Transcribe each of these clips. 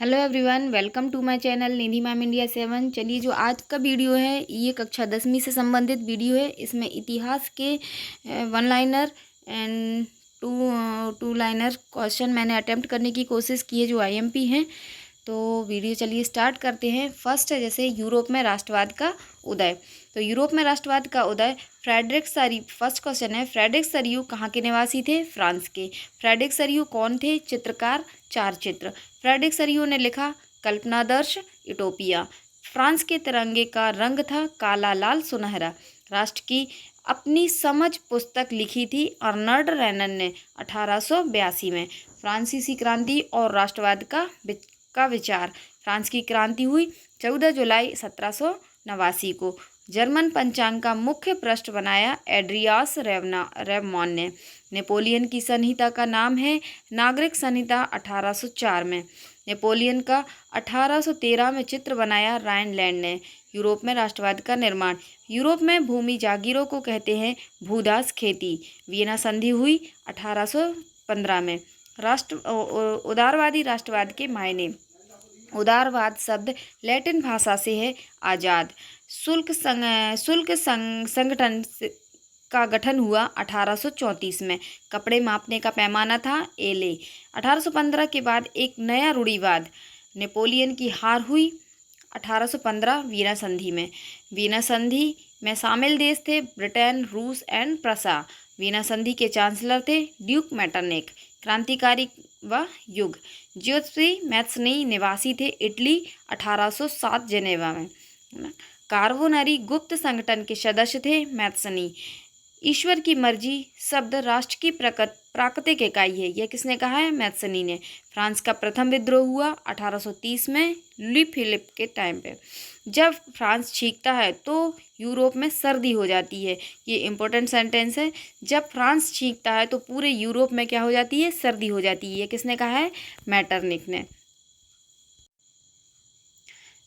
Hello everyone, welcome to my channel Nidhi ma'am India 7। चलिए, जो आज का वीडियो है ये कक्षा 10वीं से संबंधित वीडियो है। इसमें इतिहास के one liner and two liner question मैंने अटेम्प्ट करने की कोशिश की है जो आईएमपी हैं। तो वीडियो चलिए स्टार्ट करते हैं। फर्स्ट है जैसे यूरोप में राष्ट्रवाद का उदय। तो यूरोप में राष्ट्रवाद का उदय फ्रेडरिक सरियू। फर्स्ट क्वेश्चन है, फ्रेडरिक सरियू कहाँ के निवासी थे? फ्रांस के। फ्रेडरिक सरियू कौन थे? चित्रकार, चार चित्र। फ्रेडरिक सरियू ने लिखा कल्पनादर्श, यूटोपिया। फ्रांस के तिरंगे का रंग था काला, लाल, सुनहरा। राष्ट्र की अपनी समझ पुस्तक लिखी थी अर्नल्ड रेनन ने 1882 में। फ्रांसीसी क्रांति और राष्ट्रवाद का विचार। फ्रांस की क्रांति हुई 14 जुलाई 1789 को। जर्मन पंचांग का मुख्य पृष्ठ बनाया एड्रियास रेवमॉन ने। नेपोलियन की संहिता का नाम है नागरिक संहिता 1804 में। नेपोलियन का 1813 में चित्र बनाया राइनलैंड ने। यूरोप में राष्ट्रवाद का निर्माण। यूरोप में भूमि जागीरों को कहते हैं भूदास खेती। वियना संधि हुई 1815 में। उदारवादी राष्ट्रवाद के मायने। उदारवाद शब्द लैटिन भाषा से है आज़ाद। संगठन का गठन हुआ 1834 में। कपड़े मापने का पैमाना था एले। 1815 के बाद एक नया रूढ़िवाद। नेपोलियन की हार हुई 1815 वियना संधि में। वियना संधि में शामिल देश थे ब्रिटेन, रूस एंड प्रसा। वियना संधि के चांसलर थे ड्यूक मेटरनिक। क्रांतिकारी व युग। ज्योतिषी मैथ्सनी निवासी थे इटली 1807 जेनेवा में। कार्बोनरी गुप्त संगठन के सदस्य थे मैथ्सनी। ईश्वर की मर्जी शब्द राष्ट्र की प्राकृतिक इकाई है, यह किसने कहा है? मैथ्सनी ने। फ्रांस का प्रथम विद्रोह हुआ 1830 में लुई फिलिप के टाइम पे। जब फ्रांस छींकता है तो यूरोप में सर्दी हो जाती है। ये इंपॉर्टेंट सेंटेंस है। जब फ्रांस छींकता है तो पूरे यूरोप में क्या हो जाती है? सर्दी हो जाती है। ये किसने कहा है? मैटरनिक ने।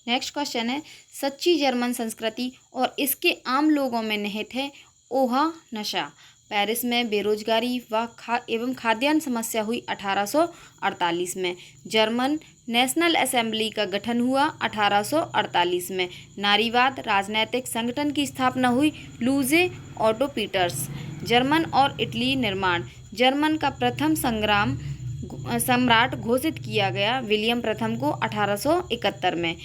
नेक्स्ट क्वेश्चन है, सच्ची जर्मन संस्कृति और इसके आम लोगों में निहित है ओहा नशा। पेरिस में बेरोजगारी एवं खाद्यान्न समस्या हुई 1848 में। जर्मन नेशनल असेंबली का गठन हुआ 1848 में। नारीवाद राजनैतिक संगठन की स्थापना हुई लूजे ऑटो पीटर्स। जर्मन और इटली निर्माण। जर्मन का प्रथम सम्राट घोषित किया गया विलियम प्रथम को 1871 में।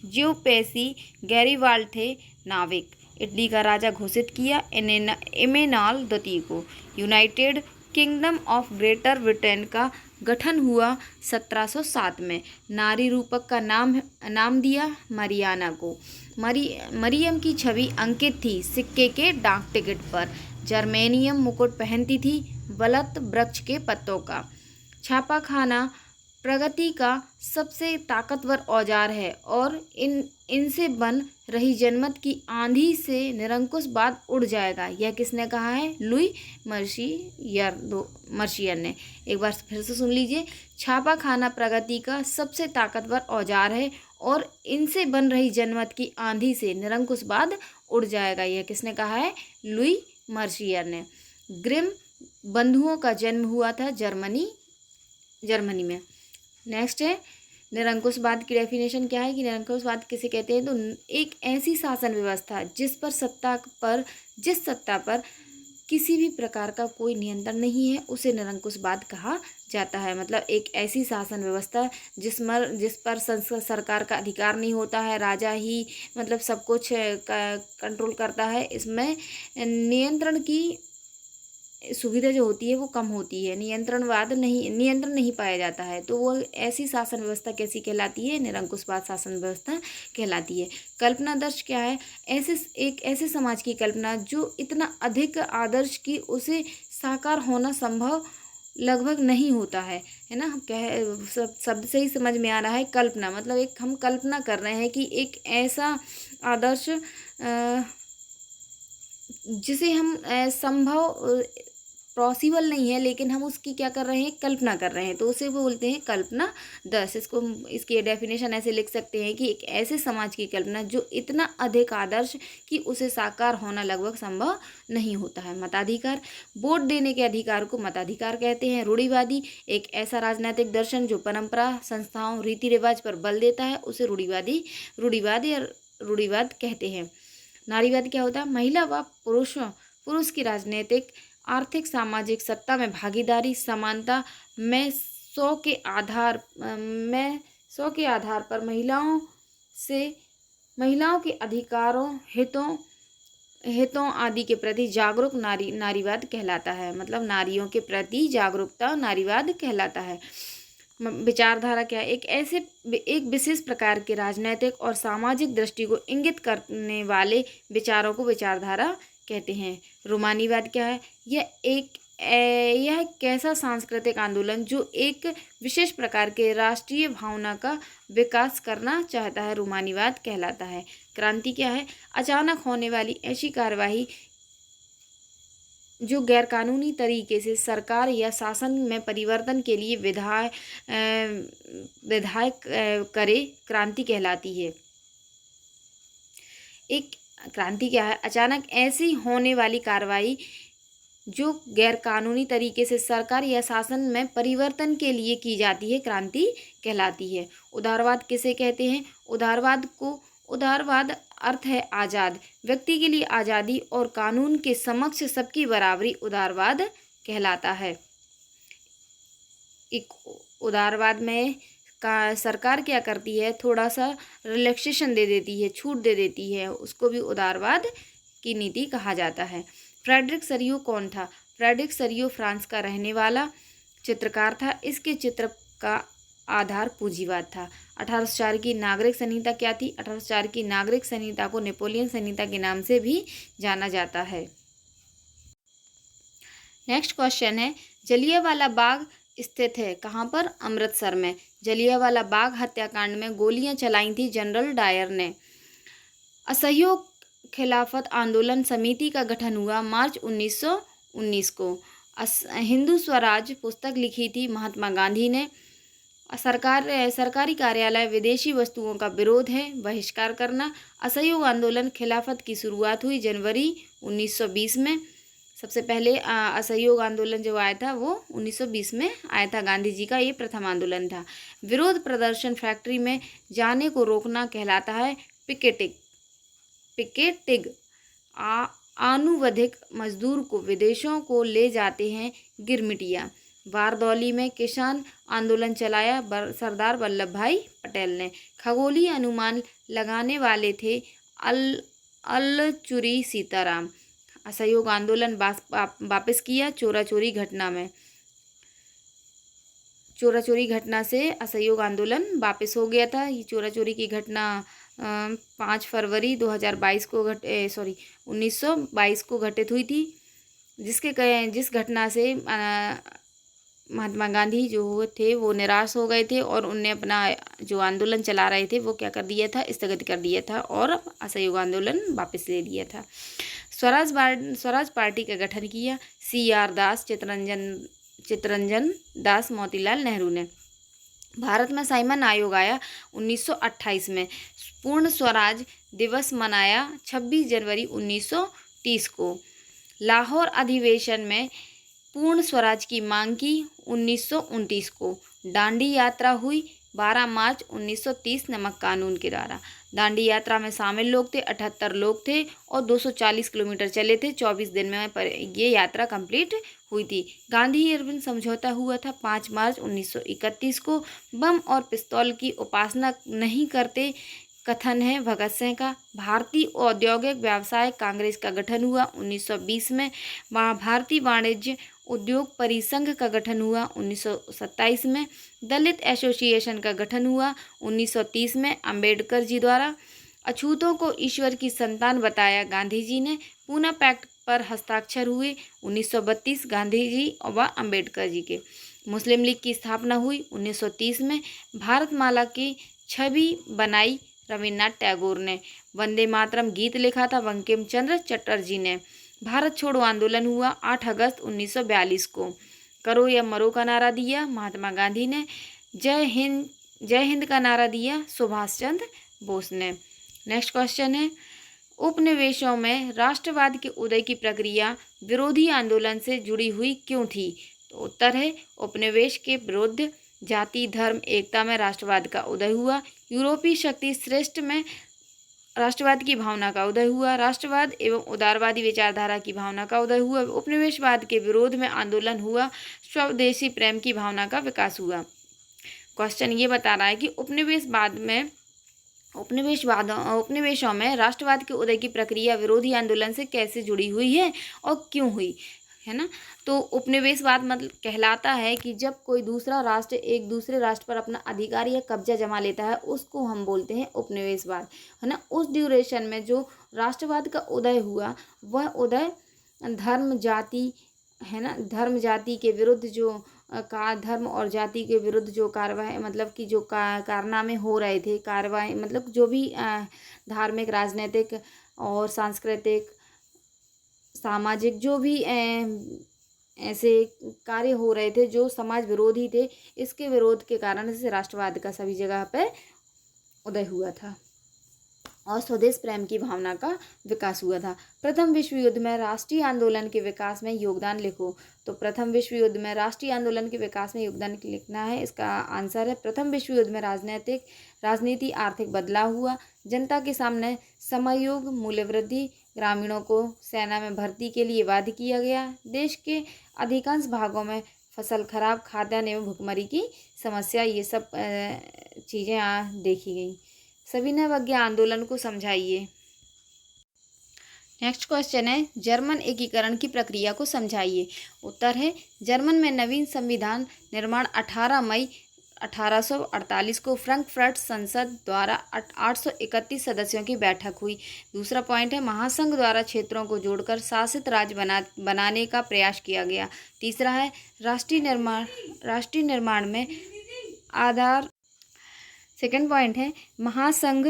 जियोपेसी गैरीवाल्ड थे नाविक। इटली का राजा घोषित किया एमेनाल द्वितीय को। United kingdom of greater Britain का गठन हुआ 1707 में। नारी रूपक का नाम दिया मरियाना को। मरियम की छवि अंकित थी सिक्के के डाक टिकट पर। जर्मेनियम मुकुट पहनती थी बलत वृक्ष के पत्तों का। छापाखाना प्रगति का सबसे ताकतवर औजार है और इनसे बन रही जनमत की आंधी से निरंकुशवाद उड़ जाएगा। यह किसने कहा है? लुई मर्शियर ने। एक बार फिर से सुन लीजिए। छापाखाना प्रगति का सबसे ताकतवर औजार है और इनसे बन रही जनमत की आंधी से निरंकुशवाद उड़ जाएगा। यह किसने कहा है? लुई मर्शियर ने। ग्रिम बंधुओं का जन्म हुआ था जर्मनी में। नेक्स्ट है, निरंकुशवाद की डेफिनेशन क्या है कि निरंकुशवाद किसे कहते हैं? तो एक ऐसी शासन व्यवस्था जिस सत्ता पर किसी भी प्रकार का कोई नियंत्रण नहीं है उसे निरंकुशवाद कहा जाता है। मतलब एक ऐसी शासन व्यवस्था जिस पर सरकार का अधिकार नहीं होता है, राजा ही मतलब सब कुछ कंट्रोल करता है। इसमें नियंत्रण की सुविधा जो होती है वो कम होती है। नियंत्रण नहीं पाया जाता है। तो वो ऐसी शासन व्यवस्था कैसी कहलाती है? निरंकुशवाद शासन व्यवस्था कहलाती है। कल्पनादर्श क्या है? एक ऐसे समाज की कल्पना जो इतना अधिक आदर्श कि उसे साकार होना संभव लगभग नहीं होता है ना। हम शब्द से ही समझ में आ रहा है कल्पना, मतलब एक हम कल्पना कर रहे हैं कि एक ऐसा आदर्श जिसे हम संभव पॉसिबल नहीं है, लेकिन हम उसकी क्या कर रहे हैं, कल्पना कर रहे हैं, तो उसे बोलते हैं कल्पना दस। इसको इसकी डेफिनेशन ऐसे लिख सकते हैं कि एक ऐसे समाज की कल्पना जो इतना अधिक आदर्श कि उसे साकार होना लगभग संभव नहीं होता है। मताधिकार, वोट देने के अधिकार को मताधिकार कहते हैं। रूढ़िवादी, एक ऐसा राजनीतिक दर्शन जो परंपरा, संस्थाओं, रीति रिवाज पर बल देता है, उसे रूढ़िवाद कहते हैं। नारीवाद क्या होता है, महिला व पुरुष की राजनीतिक, आर्थिक, सामाजिक सत्ता में भागीदारी, समानता में सौ के आधार पर महिलाओं के अधिकारों, हितों आदि के प्रति जागरूक नारीवाद कहलाता है। मतलब नारियों के प्रति जागरूकता नारीवाद कहलाता है। विचारधारा क्या है, एक विशेष प्रकार के राजनीतिक और सामाजिक दृष्टि को इंगित करने वाले विचारों को विचारधारा कहते हैं। रोमानीवाद क्या है, यह कैसा सांस्कृतिक आंदोलन जो एक विशेष प्रकार के राष्ट्रीय भावना का विकास करना चाहता है, रोमानीवाद कहलाता है। क्रांति क्या है, अचानक होने वाली ऐसी कार्यवाही जो गैरकानूनी तरीके से सरकार या शासन में परिवर्तन के लिए विधायक करे, क्रांति कहलाती है। एक क्रांति क्या है, अचानक ऐसी होने वाली कार्रवाई जो गैरकानूनी तरीके से सरकार या शासन में परिवर्तन के लिए की जाती है, क्रांति कहलाती है। उदारवाद किसे कहते हैं, उदारवाद अर्थ है आज़ाद, व्यक्ति के लिए आज़ादी और कानून के समक्ष सबकी बराबरी उदारवाद कहलाता है। एक उदारवाद में सरकार क्या करती है, थोड़ा सा रिलैक्सेशन दे देती है, छूट दे देती है, उसको भी उदारवाद की नीति कहा जाता है। फ्रेडरिक सरियो कौन था, फ्रेडरिक सरियो फ्रांस का रहने वाला चित्रकार था। इसके चित्र का आधार पूंजीवाद था। 1804 की नागरिक संहिता क्या थी, 1804 की नागरिक संहिता को नेपोलियन संहिता के नाम से भी जाना जाता है। नेक्स्ट क्वेश्चन है, जलियांवाला बाग स्थित है कहाँ पर, अमृतसर में। जलियांवाला बाग हत्याकांड में गोलियां चलाई थी जनरल डायर ने। असहयोग खिलाफत आंदोलन समिति का गठन हुआ मार्च 1919 को। हिंदू स्वराज पुस्तक लिखी थी महात्मा गांधी ने। सरकारी कार्यालय, विदेशी वस्तुओं का विरोध है, बहिष्कार करना। असहयोग आंदोलन खिलाफत की शुरुआत हुई जनवरी 1920 में। सबसे पहले असहयोग आंदोलन जो आया था वो 1920 में आया था, गांधी जी का ये प्रथम आंदोलन था। विरोध प्रदर्शन, फैक्ट्री में जाने को रोकना कहलाता है पिकेटिंग। आनुवधिक मजदूर को विदेशों को ले जाते हैं गिरमिटिया। बारदौली में किसान आंदोलन चलाया सरदार वल्लभ भाई पटेल ने। खगोलीय अनुमान लगाने वाले थे अल्लचूरी सीताराम। असहयोग आंदोलन वापस किया चोरा चोरी घटना में। चोरा चोरी घटना से असहयोग आंदोलन वापस हो गया था। ये चोरा चोरी की घटना 5 फरवरी 2022 को 1922 को घटित हुई थी, जिस घटना से महात्मा गांधी जो थे वो निराश हो गए थे और उनने अपना जो आंदोलन चला रहे थे वो क्या कर दिया था, स्थगित कर दिया था और असहयोग आंदोलन वापस ले लिया था। स्वराज पार्टी का गठन किया CR दास, चित्तरंजन दास, मोतीलाल नेहरू ने। भारत में साइमन आयोग आया 1928 में। पूर्ण स्वराज दिवस मनाया 26 जनवरी 1930 को। लाहौर अधिवेशन में पूर्ण स्वराज की मांग की 1929 को। दांडी यात्रा हुई 12 मार्च 1930 नमक कानून के द्वारा। दांडी यात्रा में शामिल लोग थे 78 लोग थे और 240 किलोमीटर चले थे। 24 दिन में ये यात्रा कंप्लीट हुई थी। गांधी इरविन समझौता हुआ था 5 मार्च 1931 को। बम और पिस्तौल की उपासना नहीं करते कथन है भगत सिंह का। भारतीय औद्योगिक व्यवसाय कांग्रेस का गठन हुआ 1920 में। भारतीय वाणिज्य उद्योग परिसंघ का गठन हुआ 1927 में। दलित एसोसिएशन का गठन हुआ 1930 में अंबेडकर जी द्वारा। अछूतों को ईश्वर की संतान बताया गांधी जी ने। पूना पैक्ट पर हस्ताक्षर हुए 1932 गांधी जी व अंबेडकर जी के। मुस्लिम लीग की स्थापना हुई 1930 में। भारतमाला की छवि बनाई रविन्द्रनाथ टैगोर ने। वंदे मातरम गीत लिखा था बंकिम चंद्र चटर्जी ने। भारत छोड़ो आंदोलन हुआ 8 अगस्त 1942 को। करो या मरो का नारा दिया महात्मा गांधी ने। जय हिंद का नारा दिया सुभाष चंद्र बोस ने। नेक्स्ट क्वेश्चन है, उपनिवेशों में राष्ट्रवाद के उदय की प्रक्रिया विरोधी आंदोलन से जुड़ी हुई क्यों थी? तो उत्तर है, उपनिवेश के विरुद्ध जाति धर्म एकता में राष्ट्रवाद का उदय हुआ। यूरोपीय शक्ति श्रेष्ठ में राष्ट्रवाद की भावना का उदय हुआ। राष्ट्रवाद एवं उदारवादी विचारधारा की भावना का उदय हुआ। उपनिवेशवाद के विरोध में आंदोलन हुआ। स्वदेशी प्रेम की भावना का विकास हुआ। क्वेश्चन ये बता रहा है कि उपनिवेशों में राष्ट्रवाद के उदय की प्रक्रिया विरोधी आंदोलन से कैसे जुड़ी हुई है और क्यों हुई है ना। तो उपनिवेशवाद मतलब कहलाता है कि जब कोई दूसरा राष्ट्र एक दूसरे राष्ट्र पर अपना अधिकार या कब्जा जमा लेता है, उसको हम बोलते हैं उपनिवेशवाद, है ना। उस ड्यूरेशन में जो राष्ट्रवाद का उदय हुआ, वह उदय धर्म जाति, है ना, धर्म जाति के विरुद्ध जो धर्म और जाति के विरुद्ध जो कार्रवाई मतलब कि जो कारनामे हो रहे थे, कार्रवाई मतलब जो भी धार्मिक राजनीतिक और सांस्कृतिक सामाजिक जो भी ऐसे कार्य हो रहे थे जो समाज विरोधी थे, इसके विरोध के कारण से राष्ट्रवाद का सभी जगह पे उदय हुआ था और स्वदेश प्रेम की भावना का विकास हुआ था। प्रथम विश्व युद्ध में राष्ट्रीय आंदोलन के विकास में योगदान लिखो। तो प्रथम विश्व युद्ध में राष्ट्रीय आंदोलन के विकास में योगदान लिखना है। इसका आंसर है, प्रथम विश्व युद्ध में राजनीति आर्थिक बदलाव हुआ। जनता के सामने समयोग मूल्यवृद्धि, ग्रामीणों को सेना में भर्ती के लिए बाध्य किया गया। देश के अधिकांश भागों में फसल खराब, खाद्यान्न एवं भुखमरी की समस्या, ये सब चीज़ें देखी गई। सविनय आंदोलन को समझाइए। नेक्स्ट क्वेश्चन है, जर्मन एकीकरण की प्रक्रिया को समझाइए। उत्तर है, जर्मन में नवीन संविधान निर्माण 18 मई 1848 को फ्रैंकफर्ट संसद द्वारा 831 सदस्यों की बैठक हुई। दूसरा पॉइंट है, महासंघ द्वारा क्षेत्रों को जोड़कर शासित राज्य बनाने का प्रयास किया गया। तीसरा है, राष्ट्रीय निर्माण में आधार। सेकंड पॉइंट है, महासंघ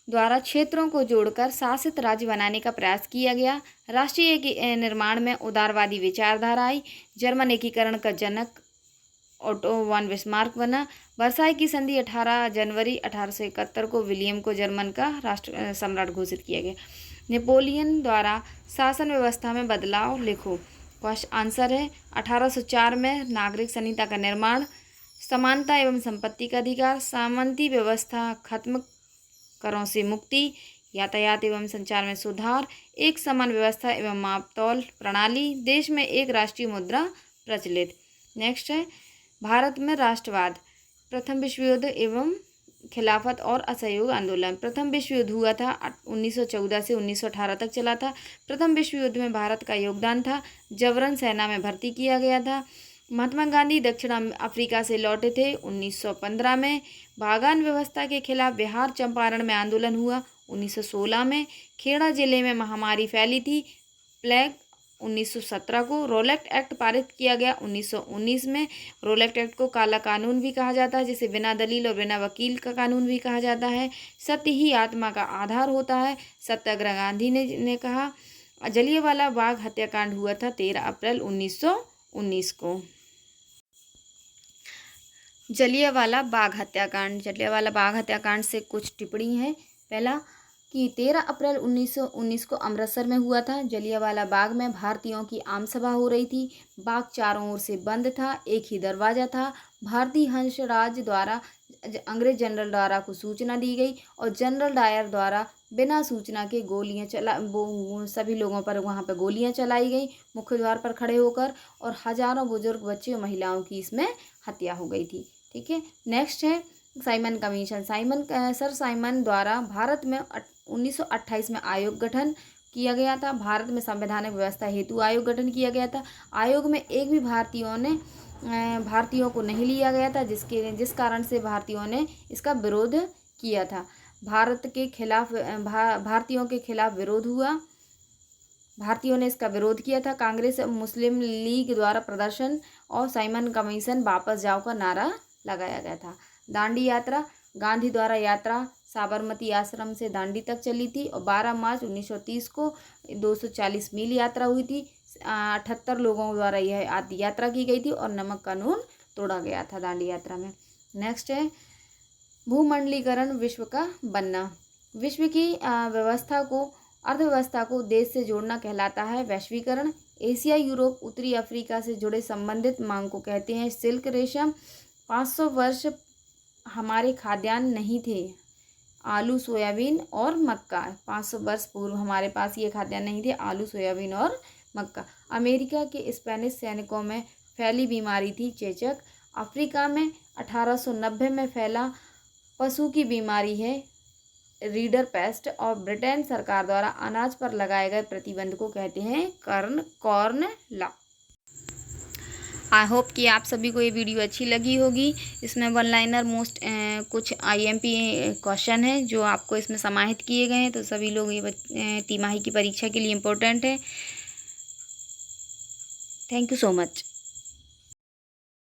द्वारा क्षेत्रों को जोड़कर शासित राज्य बनाने का प्रयास किया गया। राष्ट्रीय निर्माण में उदारवादी विचारधारा आई। जर्मन एकीकरण का जनक ओटो वन बिस्मार्क बना। वर्साई की संधि 18 जनवरी 1871 को विलियम को जर्मन का राष्ट्र सम्राट घोषित किया गया। नेपोलियन द्वारा शासन व्यवस्था में बदलाव लिखो। आंसर है, 1804 में नागरिक संहिता का निर्माण। समानता एवं संपत्ति का अधिकार, सामंती व्यवस्था खत्म, करों से मुक्ति, यातायात एवं संचार में सुधार, एक समान व्यवस्था एवं मापतौल प्रणाली, देश में एक राष्ट्रीय मुद्रा प्रचलित। नेक्स्ट है, भारत में राष्ट्रवाद, प्रथम विश्व युद्ध एवं खिलाफत और असहयोग आंदोलन। प्रथम विश्व युद्ध हुआ था 1914 से 1918 तक चला था। प्रथम विश्व युद्ध में भारत का योगदान था। जबरन सेना में भर्ती किया गया था। महात्मा गांधी दक्षिण अफ्रीका से लौटे थे 1915 में। बागान व्यवस्था के खिलाफ बिहार चंपारण में आंदोलन हुआ 1916 में। खेड़ा जिले में महामारी फैली थी, प्लेग, 1917 को। रोलेक्ट एक्ट पारित किया गया 1919 में। रोलेक्ट एक्ट को काला कानून भी कहा जाता है, जिसे बिना दलील और बिना वकील का कानून भी कहा जाता है। सत्य ही आत्मा का आधार होता है, सत्याग्रह गांधी ने कहा। जलियांवाला बाग हत्याकांड हुआ था 13 अप्रैल 1919 को। जलियांवाला बाग हत्याकांड से कुछ टिप्पणी है। पहला कि 13 अप्रैल 1919 को अमृतसर में हुआ था। जलियांवाला बाग में भारतीयों की आम सभा हो रही थी। बाग चारों ओर से बंद था, एक ही दरवाज़ा था। भारतीय हंसराज द्वारा अंग्रेज जनरल डायर को सूचना दी गई और जनरल डायर द्वारा बिना सूचना के सभी लोगों पर वहाँ पर गोलियाँ चलाई गई मुख्य द्वार पर खड़े होकर, और हजारों बुजुर्ग, बच्चे और महिलाओं की इसमें हत्या हो गई थी। ठीक है। नेक्स्ट है साइमन कमीशन। सर साइमन द्वारा भारत में 1928 में आयोग गठन किया गया था। भारत में संवैधानिक व्यवस्था हेतु आयोग गठन किया गया था। आयोग में एक भी भारतीयों को नहीं लिया गया था, जिस कारण से भारतीयों ने इसका विरोध किया था। भारतीयों के खिलाफ विरोध हुआ, भारतीयों ने इसका विरोध किया था। कांग्रेस मुस्लिम लीग द्वारा प्रदर्शन और साइमन कमीशन वापस जाओ का नारा लगाया गया था। दांडी यात्रा गांधी द्वारा यात्रा साबरमती आश्रम से दांडी तक चली थी और 12 मार्च 1930 को 240 मील यात्रा हुई थी। 78 लोगों द्वारा यह यात्रा की गई थी और नमक कानून तोड़ा गया था दांडी यात्रा में। नेक्स्ट है भूमंडलीकरण विश्व का बनना। विश्व की अर्थव्यवस्था को देश से जोड़ना कहलाता है वैश्वीकरण। एशिया, यूरोप, उत्तरी अफ्रीका से जुड़े संबंधित मांग को कहते हैं सिल्क रेशम। 500 वर्ष हमारे खाद्यान्न नहीं थे, आलू, सोयाबीन और मक्का। 500 वर्ष पूर्व हमारे पास ये खाद्यान्न नहीं थे, आलू, सोयाबीन और मक्का। अमेरिका के स्पेनिश सैनिकों में फैली बीमारी थी चेचक। अफ्रीका में 1890 में फैला पशु की बीमारी है रीडर पेस्ट। और ब्रिटेन सरकार द्वारा अनाज पर लगाए गए प्रतिबंध को कहते हैं कॉर्न लॉ। आई होप कि आप सभी को ये वीडियो अच्छी लगी होगी। इसमें वन लाइनर कुछ IMP क्वेश्चन है जो आपको इसमें समाहित किए गए हैं, तो सभी लोग ये तिमाही की परीक्षा के लिए इम्पोर्टेंट है। Thank you so much.